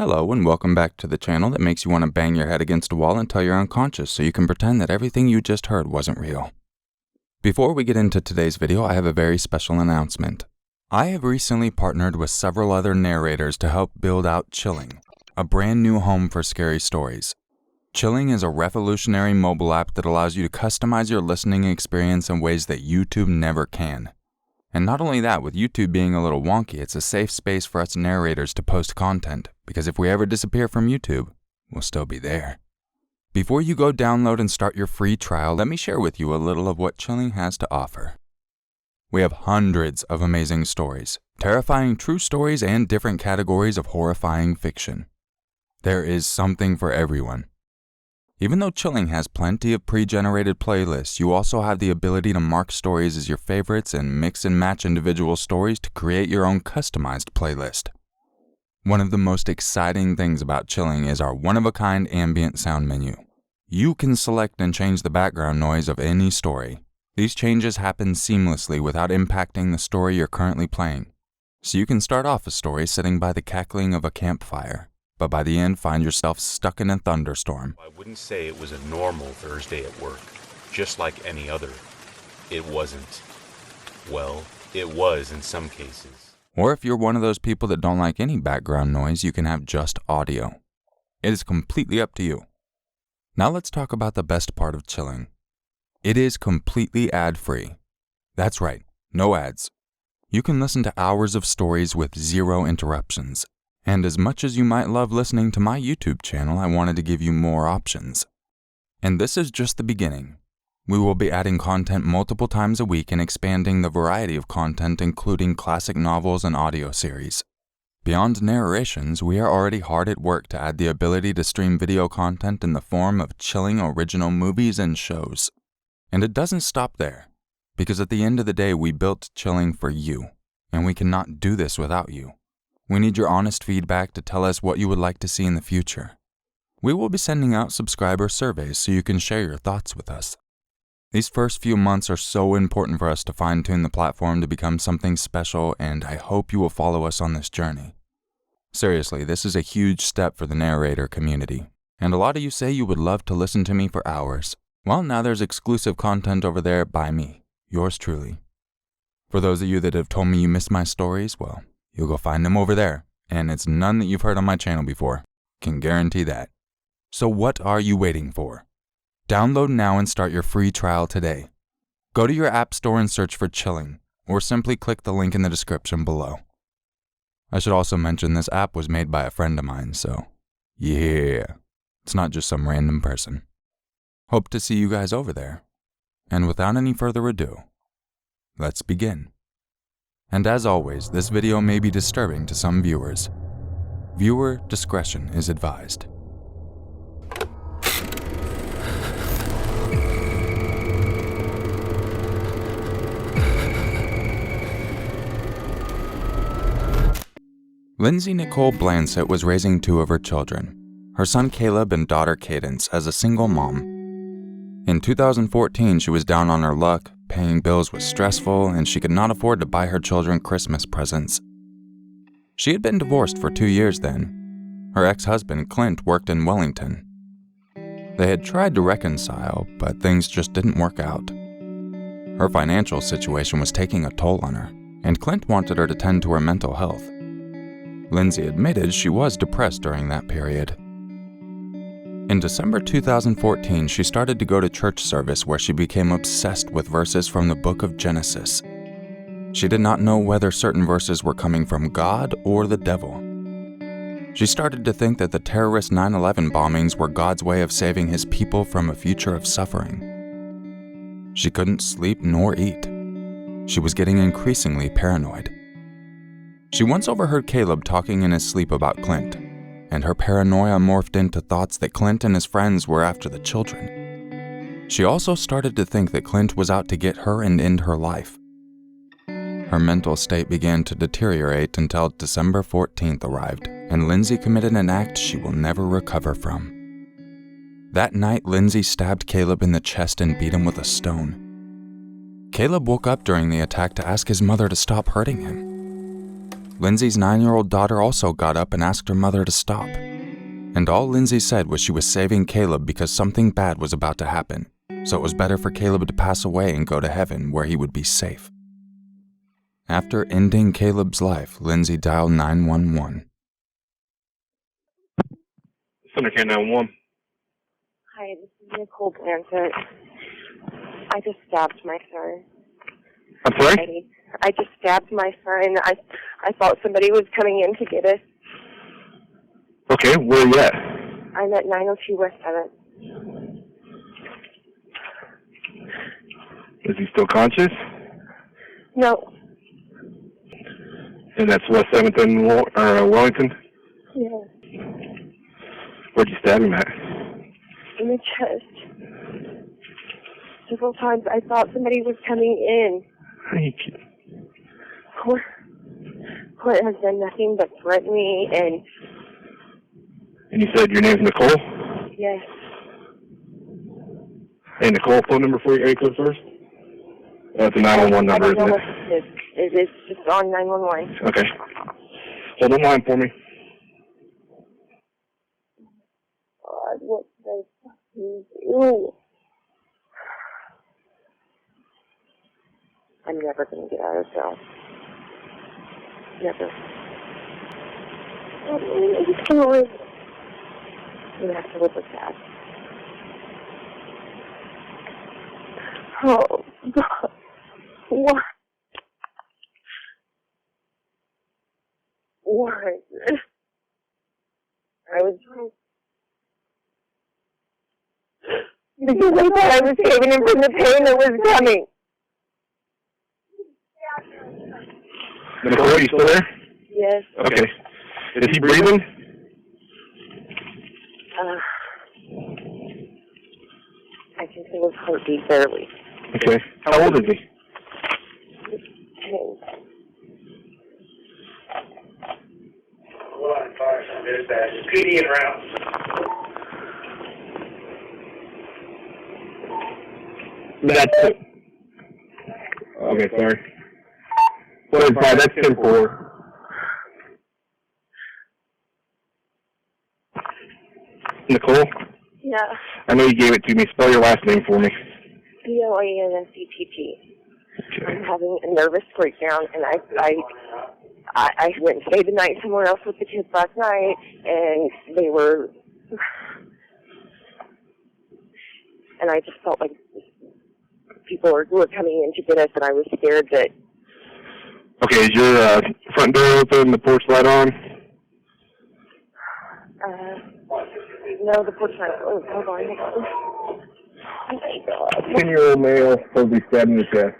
Hello and welcome back to the channel that makes you want to bang your head against a wall until you're unconscious so you can pretend that everything you just heard wasn't real. Before we get into today's video, I have a very special announcement. I have recently partnered with several other narrators to help build out Chilling, a brand new home for scary stories. Chilling is a revolutionary mobile app that allows you to customize your listening experience in ways that YouTube never can. And not only that, with YouTube being a little wonky, it's a safe space for us narrators to post content, because if we ever disappear from YouTube, we'll still be there. Before you go download and start your free trial, let me share with you a little of what Chilling has to offer. We have hundreds of amazing stories, terrifying true stories, and different categories of horrifying fiction. There is something for everyone. Even though Chilling has plenty of pre-generated playlists, you also have the ability to mark stories as your favorites and mix and match individual stories to create your own customized playlist. One of the most exciting things about Chilling is our one-of-a-kind ambient sound menu. You can select and change the background noise of any story. These changes happen seamlessly without impacting the story you're currently playing. So you can start off a story sitting by the cackling of a campfire, but by the end find yourself stuck in a thunderstorm. I wouldn't say it was a normal Thursday at work, just like any other. It wasn't. Well, it was in some cases. Or if you're one of those people that don't like any background noise, you can have just audio. It is completely up to you. Now let's talk about the best part of Chilling. It is completely ad-free. That's right, no ads. You can listen to hours of stories with zero interruptions. And as much as you might love listening to my YouTube channel, I wanted to give you more options. And this is just the beginning. We will be adding content multiple times a week and expanding the variety of content, including classic novels and audio series. Beyond narrations, we are already hard at work to add the ability to stream video content in the form of Chilling original movies and shows. And it doesn't stop there, because at the end of the day, we built Chilling for you, and we cannot do this without you. We need your honest feedback to tell us what you would like to see in the future. We will be sending out subscriber surveys so you can share your thoughts with us. These first few months are so important for us to fine-tune the platform to become something special, and I hope you will follow us on this journey. Seriously, this is a huge step for the narrator community, and a lot of you say you would love to listen to me for hours. Well, now there's exclusive content over there by me, yours truly. For those of you that have told me you miss my stories, well, you'll go find them over there, and it's none that you've heard on my channel before. Can guarantee that. So what are you waiting for? Download now and start your free trial today. Go to your app store and search for Chilling, or simply click the link in the description below. I should also mention this app was made by a friend of mine, so yeah, it's not just some random person. Hope to see you guys over there. And without any further ado, let's begin. And as always, this video may be disturbing to some viewers. Viewer discretion is advised. Lindsay Nicole Blansett was raising two of her children, her son Caleb and daughter Cadence, as a single mom. In 2014, she was down on her luck. Paying bills was stressful, and she could not afford to buy her children Christmas presents. She had been divorced for 2 years then. Her ex-husband, Clint, worked in Wellington. They had tried to reconcile, but things just didn't work out. Her financial situation was taking a toll on her, and Clint wanted her to tend to her mental health. Lindsay admitted she was depressed during that period. In December 2014, she started to go to church service where she became obsessed with verses from the book of Genesis. She did not know whether certain verses were coming from God or the devil. She started to think that the terrorist 9/11 bombings were God's way of saving his people from a future of suffering. She couldn't sleep nor eat. She was getting increasingly paranoid. She once overheard Caleb talking in his sleep about Clint, and her paranoia morphed into thoughts that Clint and his friends were after the children. She also started to think that Clint was out to get her and end her life. Her mental state began to deteriorate until December 14th arrived, and Lindsay committed an act she will never recover from. That night, Lindsay stabbed Caleb in the chest and beat him with a stone. Caleb woke up during the attack to ask his mother to stop hurting him. Lindsay's 9-year-old daughter also got up and asked her mother to stop. And all Lindsay said was she was saving Caleb because something bad was about to happen, so it was better for Caleb to pass away and go to heaven where he would be safe. After ending Caleb's life, Lindsay dialed 911. Center K 911. Hi, this is Nicole Blanchett. I just stabbed my son. I'm sorry? I just stabbed my son. I thought somebody was coming in to get us. Okay, where are you at? I'm at 902 West 7th. Is he still conscious? No. And that's West 7th and Wellington? Yeah. Where'd you stab him at? In the chest. Several times I thought somebody was coming in. Are you kidding? Clint has done nothing but threaten me and... And you said your name's Nicole? Yes. Hey, Nicole, phone number for you, area code first? That's a 911 number, I don't know isn't what it is. It is just on 911. Okay. Hold on line for me. God, what did I fucking do? I'm never going to get out of jail. Never. I'm going to have to live with that. Oh, God. What? What? I was trying... Because I thought I was saving him from the pain that was coming. Nicole, are you still there? Yes. Okay. Is he breathing? I can feel his heartbeat barely. Okay. How old is he? 10. PD in route. That's it. Okay, sorry. 45, that's 10-4. Nicole? Yeah. I know you gave it to me. Spell your last name for me. Boyennett. I'm having a nervous breakdown, and I went and stayed the night somewhere else with the kids last night, and they were... And I just felt like people were coming in to get us, and I was scared that... Okay, is your front door open, the porch light on? No, the porch light... Oh, hold on. Oh, my God. 10-year-old male supposedly stabbed in the chest.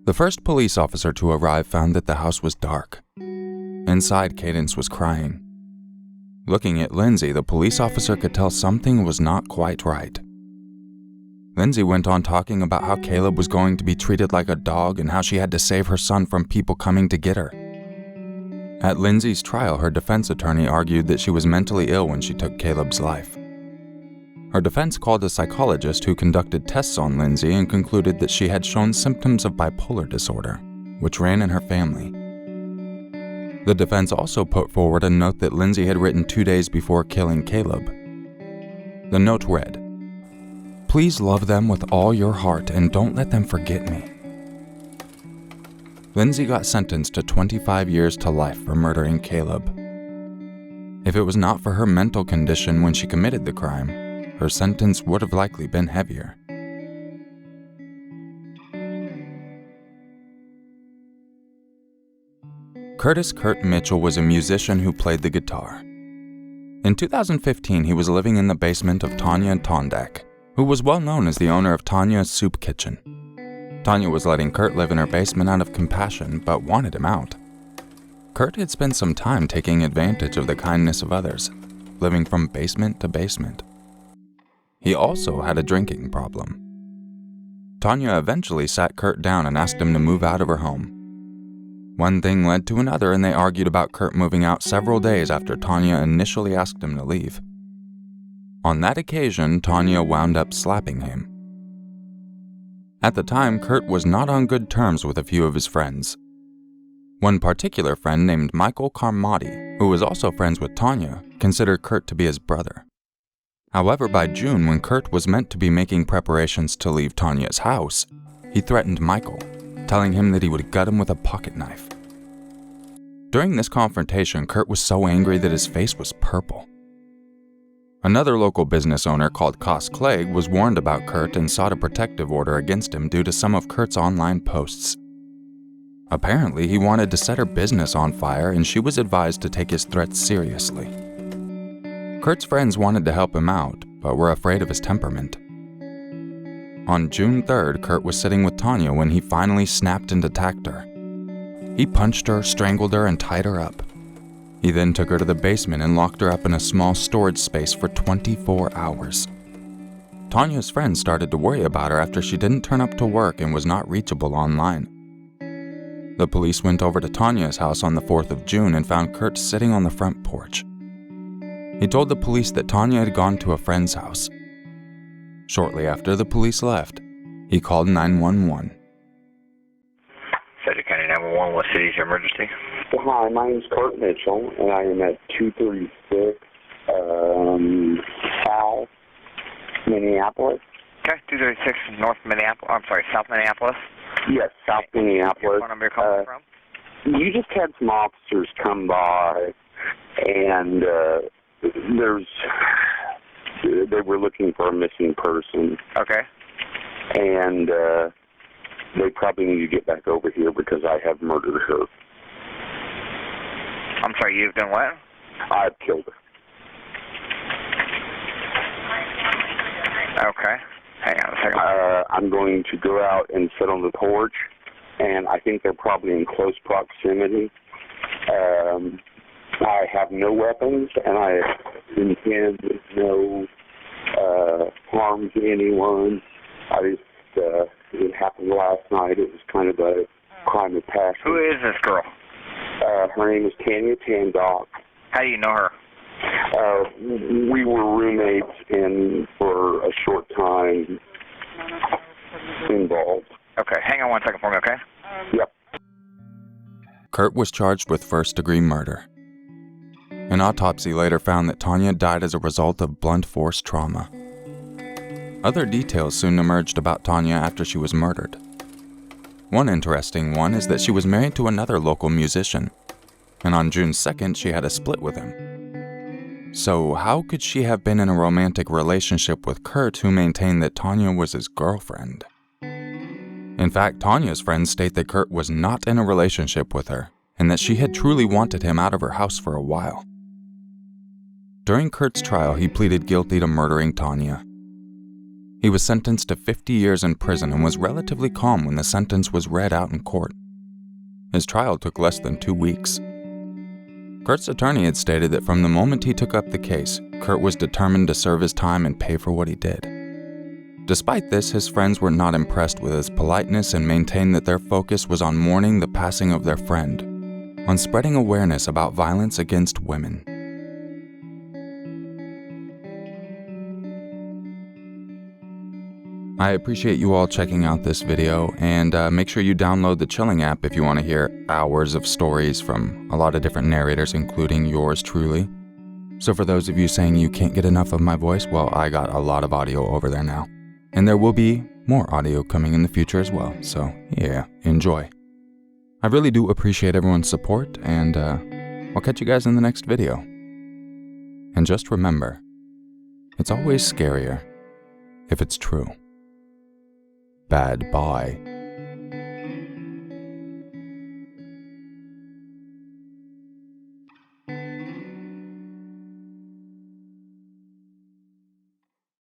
The first police officer to arrive found that the house was dark. Inside, Cadence was crying. Looking at Lindsay, the police officer could tell something was not quite right. Lindsay went on talking about how Caleb was going to be treated like a dog and how she had to save her son from people coming to get her. At Lindsay's trial, her defense attorney argued that she was mentally ill when she took Caleb's life. Her defense called a psychologist who conducted tests on Lindsay and concluded that she had shown symptoms of bipolar disorder, which ran in her family. The defense also put forward a note that Lindsay had written 2 days before killing Caleb. The note read, "Please love them with all your heart and don't let them forget me." Lindsay got sentenced to 25 years to life for murdering Caleb. If it was not for her mental condition when she committed the crime, her sentence would have likely been heavier. Curtis Kurt Mitchell was a musician who played the guitar. In 2015, he was living in the basement of Tanya Tondak, who was well known as the owner of Tanya's Soup Kitchen. Tanya was letting Kurt live in her basement out of compassion, but wanted him out. Kurt had spent some time taking advantage of the kindness of others, living from basement to basement. He also had a drinking problem. Tanya eventually sat Kurt down and asked him to move out of her home. One thing led to another, and they argued about Kurt moving out several days after Tanya initially asked him to leave. On that occasion, Tanya wound up slapping him. At the time, Kurt was not on good terms with a few of his friends. One particular friend named Michael Carmody, who was also friends with Tanya, considered Kurt to be his brother. However, by June, when Kurt was meant to be making preparations to leave Tanya's house, he threatened Michael, telling him that he would gut him with a pocket knife. During this confrontation, Kurt was so angry that his face was purple. Another local business owner called Cos Clegg was warned about Kurt and sought a protective order against him due to some of Kurt's online posts. Apparently, he wanted to set her business on fire, and she was advised to take his threats seriously. Kurt's friends wanted to help him out, but were afraid of his temperament. On June 3rd, Kurt was sitting with Tanya when he finally snapped and attacked her. He punched her, strangled her, and tied her up. He then took her to the basement and locked her up in a small storage space for 24 hours. Tanya's friends started to worry about her after she didn't turn up to work and was not reachable online. The police went over to Tanya's house on the 4th of June and found Kurt sitting on the front porch. He told the police that Tanya had gone to a friend's house. Shortly after the police left, he called 911. Frederick County 911, what city is your emergency? Hi, my name is Kurt Mitchell, and I am at 236 South Minneapolis. Okay, 236 North Minneapolis. I'm sorry, South Minneapolis. Yes, South Minneapolis. What phone number you're calling from? You just had some officers come by, and they were looking for a missing person. Okay. And they probably need to get back over here because I have murdered her. I'm sorry, you've done what? I've killed her. Okay. Hang on a second. I'm going to go out and sit on the porch, and I think they're probably in close proximity. I have no weapons, and I intend no harm to anyone. It happened last night. It was kind of a crime of passion. Who is this girl? Her name is Tanya Tandock. How do you know her? We were roommates and for a short time involved. Okay, hang on 1 second for me, okay? Yep. Kurt was charged with first-degree murder. An autopsy later found that Tanya died as a result of blunt force trauma. Other details soon emerged about Tanya after she was murdered. One interesting one is that she was married to another local musician, and on June 2nd she had a split with him. So how could she have been in a romantic relationship with Kurt, who maintained that Tanya was his girlfriend? In fact, Tanya's friends state that Kurt was not in a relationship with her, and that she had truly wanted him out of her house for a while. During Kurt's trial, he pleaded guilty to murdering Tanya. He was sentenced to 50 years in prison and was relatively calm when the sentence was read out in court. His trial took less than 2 weeks. Kurt's attorney had stated that from the moment he took up the case, Kurt was determined to serve his time and pay for what he did. Despite this, his friends were not impressed with his politeness and maintained that their focus was on mourning the passing of their friend, on spreading awareness about violence against women. I appreciate you all checking out this video, and make sure you download the Chilling app if you want to hear hours of stories from a lot of different narrators, including yours truly. So for those of you saying you can't get enough of my voice, well, I got a lot of audio over there now. And there will be more audio coming in the future as well, so yeah, enjoy. I really do appreciate everyone's support, and I'll catch you guys in the next video. And just remember, it's always scarier if it's true. Bad bye.